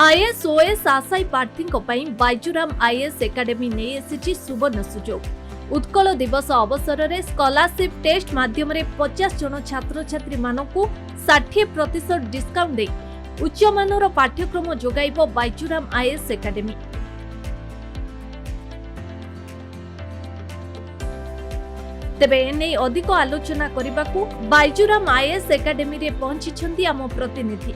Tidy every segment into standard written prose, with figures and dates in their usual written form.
IAS OS आशायी प्रार्थी बाइजुराम IAS academy नहीं एसिची सुवर्ण सुजोग। उत्कल दिवस अवसर में स्कॉलरशिप टेस्ट माध्यम 50 जन छात्र छात्री मानकु 60% डिस्काउंट दे उच्च मानर पाठ्यक्रम जोगाइब बाइजुराम आईएएस एकाडेमी। तेबे एने अधिक आलोचना करने बाइजुराम आईएएस एकाडेमी रे पहुंची आम प्रतिनिधि।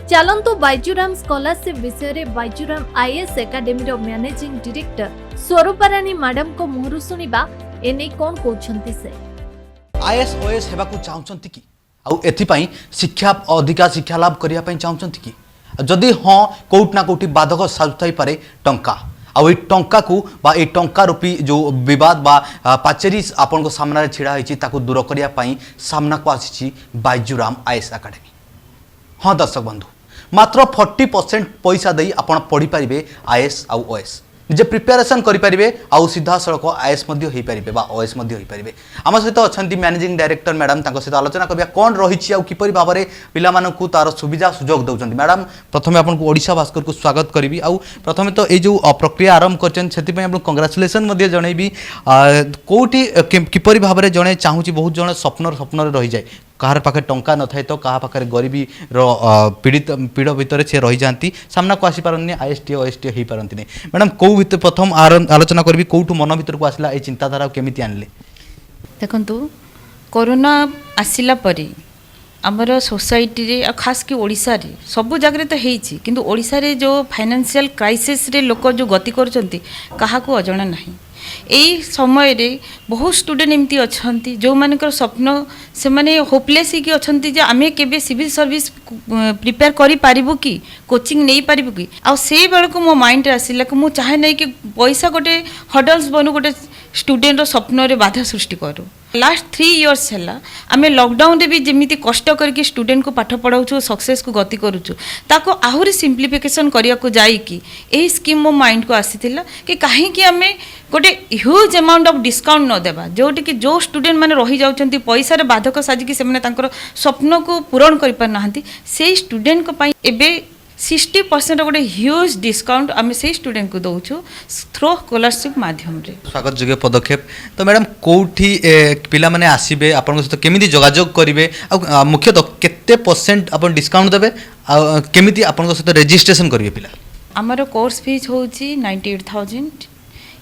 चलंतु बाइजुराम स्कॉलरशिप विषय रे बाइजुराम आईएएस एकाडेमी रो मैनेजिंग डायरेक्टर स्वरूपारानी मैडम को मुहरु सुनिबा एने कोन कहउछंती से। आईएएस ओएस हेबा को चाहउछंती की आ एथि पई शिक्षा अधिका शिक्षा लाभ करिया पई चाहउछंती की जदि हां कोउट ना कोउटी बाधक साजुथाई पारे टंका आ टंका को बा ए टंका रूपी जो विवाद बा पाचेरी आपन को सामना रे छिड़ा हिची ताको दूर करिया पई सामना को आसीची बाइजुराम आईएएस एकाडेमी। हाँ दर्शक बंधु मात्र 40% पैसा दे आपण पढ़ी पारे आईएएस आउ ओएस निजे प्रिपेरेसन करें आउ सीधा सड़क आईएएस हो पारे ओएस हो पारे। आम सहित अच्छा मैनेजिंग डायरेक्टर मैडम सहित आलोचना करिया कौन रही किपर भाव में पिलामानकु तार सुविधा सुजोग दौरान। मैडम प्रथम आपको ओडिशा भास्कर को स्वागत करी। आउ प्रथम तो ये जो प्रक्रिया आरंभ कर कंग्राचुलेसन जनइबी कौटी किपर भाव में जड़े चाहूँगी बहुत जन स्वप्न रही जाए कहार पाखे टंका न थाए तो कहा पाखे गरीबी पीड़ित पीड़ भितर से रही जाती सामना को आसी पारनी आईएसटी ओएसटी हो पारती मैडम कौ भितर प्रथम आलोचना करी कौटू मन भर को आसला ये चिंताधारा केमिति आनले। देखंतु कोरोना आसिला परे आमर सोसाइटी रे खास कि ओडिशा रे सब जगह तो हेछि किंतु ओडिशा रे जो फाइनेंशियल क्राइसिस रे लोक जो गति करचंती कहा को अजणा नहीं। यही समय रे बहुत स्टूडेंट एमती अच्छी जो मानकर स्वप्न से माने होपलेस ही अच्छी जे आमे केबे सिविल सर्विस प्रिपेयर करि पारिबु कि कोचिंग नहीं पारिबु कि आ से बेल को मो माइंड रे आसिला कि मु चाहे नहीं कि पैसा गोटे हडल्स बनू गोटे स्टूडेंट रो स्वप्न रे बाधा सृष्टि करू। लास्ट 3 इयर्स है आम लॉकडाउन रे भी जमीती कष्ट करके स्टूडेंट को पाठ पढ़ाऊँ सक्सेस को गति करूँ ताको आहरी सिंप्लिफिकेशन करिया को जाई कि एही स्कीम मो माइंड को आसीथिला कि काहे कि आमे गोटे ह्यूज अमाउंट ऑफ डिस्काउंट न देबा जोटी कि जो स्टूडेंट माने रही जाउछंती पैसा रे बाधक साजिकी से माने तांकर स्वप्न को पूरण करि पार नाहंती से स्टूडेंट को पई एबे 60% गोटे ह्यूज डिस्काउंट आम से स्टूडेंट को दौचु थ्रो स्कॉलरशिप माध्यम रे स्वागत योग्य पदक्षेप। तो मैडम कौटी पिला माने आसीबे आपन सहित केमिति जोगाजोग करिवे आ मुख्यतः केते परसेंट आपन डिस्काउंट देबे आ केमिति आपन सहित रजिस्ट्रेशन करिवे पिला। हमर कोर्स फीस होची 98,000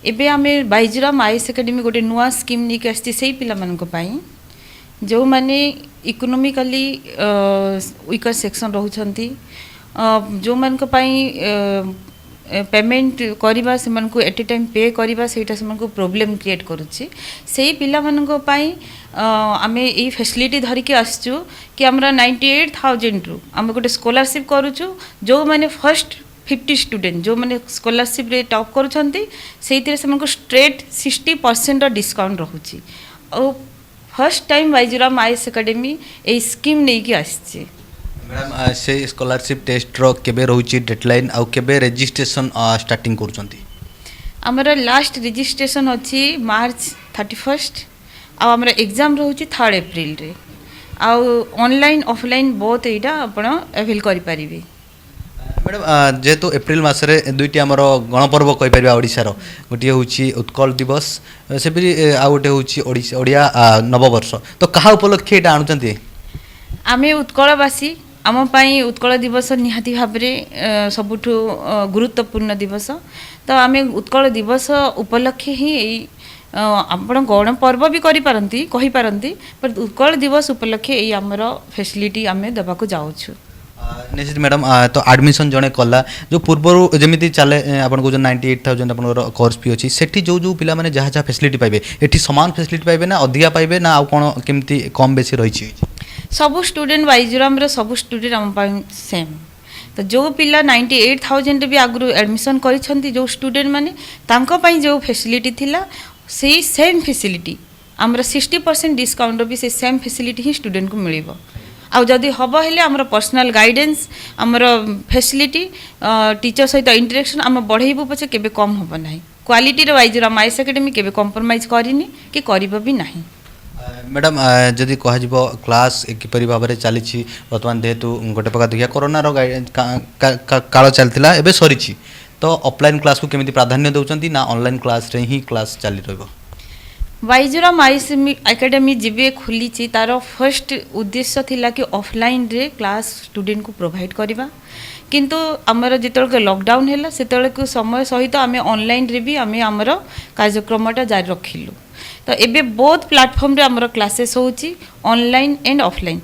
एबे आमे बाइजुराम आईएएस एकेडमी गोटे नुआ स्कीम नि के आस्ती सेही पिला मानन को पई जो माने इकोनॉमिकली वीकर सेक्शन रहउछंती जो मन को पेमेंट करवा से मन को एट ए टाइम पे करवा सेटा से मन को प्रॉब्लम क्रिएट करूची सेही पिला मन को पई आमे ए फैसिलिटी धरि के आसचु कि हमरा 98,000 रु हम गोटे स्कॉलरशिप करूछु जो माने फर्स्ट 50 स्टूडेंट जो माने स्कॉलरशिप रे टॉप करूछंती सेहितरे से मन को स्ट्रेट 60% डिस्काउंट रहूची और फर्स्ट टाइम बाइजुराम आईएएस एकेडमी ए स्कीम नै कि आछी। मैडम से स्कॉलरशिप टेस्ट रो केबे रहउची डेडलाइन आ केबे रजिस्ट्रेशन स्टार्टिंग करछंती। हमरा लास्ट रजिस्ट्रेशन अछि मार्च 31 आ हमरा एग्जाम रहउची 3 अप्रैल रे आ ऑनलाइन ऑफलाइन बोथ एटा आपण अवेल करि परिबे। मैडम जेहेतु एप्रिल मासरे दुईटी आमर गणपर्व कहि परिबा ओडिसा रो गोटे होउची उत्कल दिवस से भी आ गोटे होउची ओडिया नववर्ष तो कहा उपलक्षे एटा आनुचंती आमे उत्कलवासी आम पाई उत्कल दिवस निहाती भाबरे सबुठु गुरुत्वपूर्ण दिवस तो आमे उत्कल दिवस उपलक्षे ही आपण गण पर्व भी करि पारंती कहि पारंती पर उत्कल दिवस उपलक्षे एई हमर फैसिलिटी आमे देबा को जाउछु। निश्चित मैडम तो एडमिशन जड़े कला जो पूर्व जमी चले आपन को 98,000 आपन कोर्स फी अच्छी सेठी जो जो पिला माने जहाँ जहाँ फैसिलिटी पाइबे एठी समान फैसिलिटी पाइबे ना अधिका पाइबे ना आ कोन केमती कम बेसी रही सब स्टूडेंट बाइजुराम रे सब स्टूडेंट हम पाई सेम तो जो पिला 98,000 भी आगु एडमिशन करिसंती जो स्टूडेंट माने तांको पाई जो फैसिलिटी थिला सेही सेम फैसिलिटी हमरा 60% डिस्काउंट भी से सेम फैसिलिटी ही स्टूडेंट को मिलिबो आ जदि हम हेले आमर पर्सनल गाइडेंस आमर फैसिलिटी टीचर सहित इंटरेक्शन आम बढ़ेबू पछे केबे कम होबो नाही क्वालिटी रे बाइजुराम आईएएस एकेडमी केबे कॉम्प्रोमाइज करिनी कि करबो भी नाही। मैडम जदि कह क्लास किपरि भाव में चली बर्तमान जेहेतु गोटे प्रकार देखिए कोरोना काल चलता एवं सरी तो ऑफलाइन क्लास को केमिति प्राधान्य दउचंती ना ऑनलाइन क्लास रे ही क्लास चली रहबो वाइजुराम आईएस एकेडमी जीवे खोली तार फर्स्ट उद्देश्य थिला कि ऑफलाइन रे क्लास स्टूडेंट को प्रोवाइड करवा किंतु आमर जिते लॉकडाउन है से समय सहित आम ऑनलाइन रे भी आम आमर कार्यक्रमटा जारी रखिलु तो एबे बहुत प्लेटफॉर्म रे आमर क्लासेस होची ऑनलाइन एंड ऑफलाइन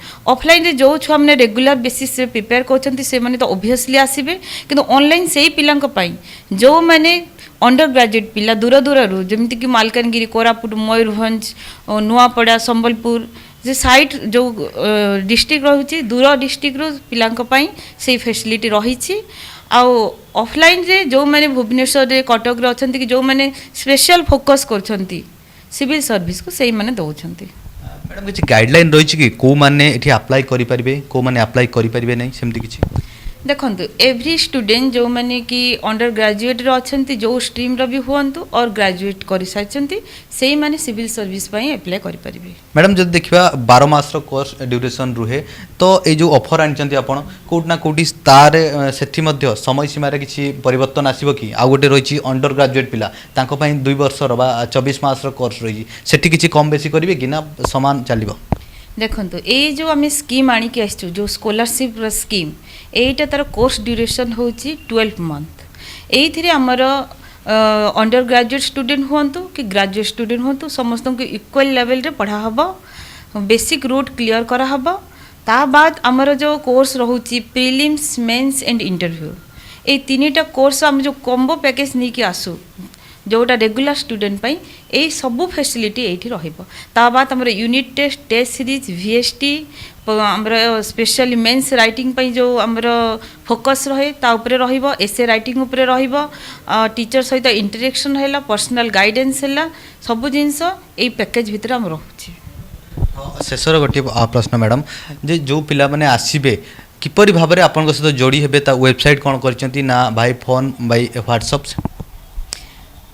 रे जो छुआ मैंने रेगुलर बेसिस रे प्रिपेयर करछंती से माने तो ऑब्वियसली आसीबे किंतु ऑनलाइन से ही पिलांक पई जो माने अंडर ग्रेजुएट पिला दूर दूर रू जमती कि मालकानगिरी कोरापुट मयूरभंज नुआपड़ा संबलपुर जे साइट जो डिस्ट्रिक्ट रहुची दूर डिस्ट्रिक्ट रू पिलांक पई से फैसिलिटी रहिछि आउ ऑफलाइन रे जो माने भुवनेश्वर रे कटक रे अछंती कि जो माने स्पेशल फोकस करछंती सिविल सर्विस को सही माने दउछंती मैडम किछि गाइडलाइन रहिछि कि को माने एठी अप्लाई करि परिबे को माने अप्लाई करि परिबे नै सेमति किछि देखो एवरी स्टूडेंट जो माने कि अंडर ग्रेजुएट रे अछंती जो स्ट्रीम रो भी हुअंतु और ग्रेजुएट करि साइछंती सेही माने सिविल सर्विस पई अप्लाई करि परिबे मैडम जब देखिबा 12 मास रो कोर्स ड्यूरेशन रुहे तो ए जो ऑफर आनिचंती आपण कोट ना कोटी तार सेठी मध्ये समय सीमा रे किछि परिवर्तन आसीबो कि आ गोटे रहिछि अंडर ग्रेजुएट पिला तांको पई 2 वर्ष रो बा 24 मास रो कोर्स रहिछि सेठी किछि कम बेसी करिवे कि ना समान चलिबो देखो ये जो आम स्कीम आणिक आसचु जो स्कॉलरशिप स्कीम एटा तार कोर्स ड्यूरेशन होची 12 मंथ एइथिरे हमर अंडर ग्रेजुएट स्टूडेंट हुअंतु कि ग्रेजुएट स्टूडेंट हुअंतु समस्त को इक्वल लेवल रे पढ़ा हबो बेसिक रूट क्लियर करा हबो ता बाद हमर जो कोर्स रहुची प्रीलिम्स मेंस एंड इंटरव्यू ए तीनटा कोर्स हम जो कॉम्बो पैकेज नहीं कि आसु जोटा रेगुलर स्टूडेंट पाई ए सबू फैसिलिटी एठी रहिबो ता बाद हमर यूनिट टेस्ट सीरीज वीएसटी हमर स्पेशली मेंस राइटिंग पाई जो हमर फोकस रहे ता ऊपर रहिबो एसे राइटिंग ऊपर रहिबो टीचर सहित इंटरेक्शन हैला पर्सनल गाइडेंस हैला सबू जिंस ए पैकेज भितर हम रहउची शेषर गोटे प्रश्न मैडम जे जो पिला माने आसीबे किपरि भाबरे आपन सहित जोड़ी हेबे ता वेबसाइट कोन करचंती ना बाय फोन बाय व्हाट्सएप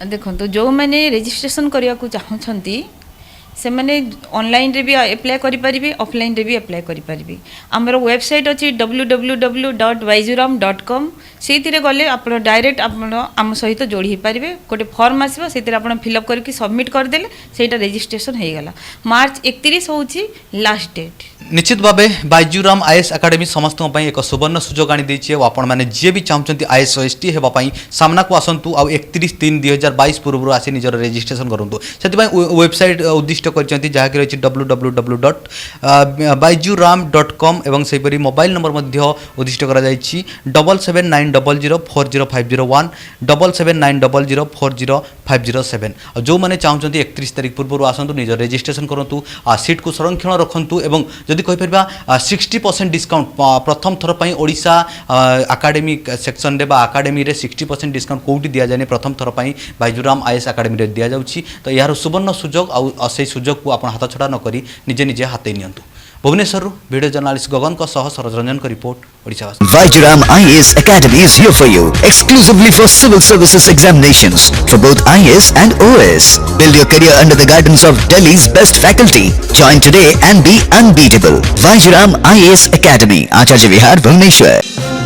देखो जो मैंने रजिस्ट्रेशन करने को चाहती से मैंने ऑनलाइन रे भी अप्लाई करि परिबे ऑफलाइन रे भी अप्लाई करि परिबे हमर वेबसाइट अछि www.vaijuram.com सेतिरे गले आपण डायरेक्ट आपण हम सहित जोड़ी पारिबे गोटे फॉर्म आसीबो सेतिरे आपण फिलअप करके सबमिट कर देले सेटा रजिस्ट्रेशन हे गला मार्च 31 होची लास्ट डेट निश्चित भाव बाइजुराम आईएएस एकेडमी समस्त एक सुवर्ण सुजोग आनी देछि और आपण माने जे भी चाहते आईएएस ओएसटी हेबा पई सामना को आसंतु आ 31/3/2022 पूर्व आसी निजर रजिस्ट्रेशन करंतु सेति वेबसाइट उद्दिष्ट करचंती जहा कि रहिछि www.baijuram.com एवं सेपरि मोबाइल नंबर मध्य उद्दिष्ट करा जायछि 7790040501 7790040507 जो माने चाहते 31 तारिख पूर्व आसंतु निजर रजिस्ट्रेशन करंतु आ सीट को संरक्षण रखंतु एवं जदि कहि परबा 60% डिस्काउंट प्रथम थर पई ओडिशा एकेडमिक सेक्शन रे बा एकेडमी रे 60% डिस्काउंट कोउटी दिया जाने प्रथम थर पई बाइजुराम आईएएस एकेडमी रे दिया जाउछि तो यार सुवर्ण सुजोग आ से सुजोग को आपण हाथ छडा न करी निजे निजे हाते नियंतु भुवनेश्वर वीडियो जर्नलिस्ट गगन को सह सरज रंजन का report Odisha Vaijuram IAS Academy is here for you exclusively for civil services examinations for both IAS and OAS. Build your career under the guidance of Delhi's best faculty. Join today and be unbeatable. Vaijuram IAS Academy, Acharya Vihar, Bhubaneswar.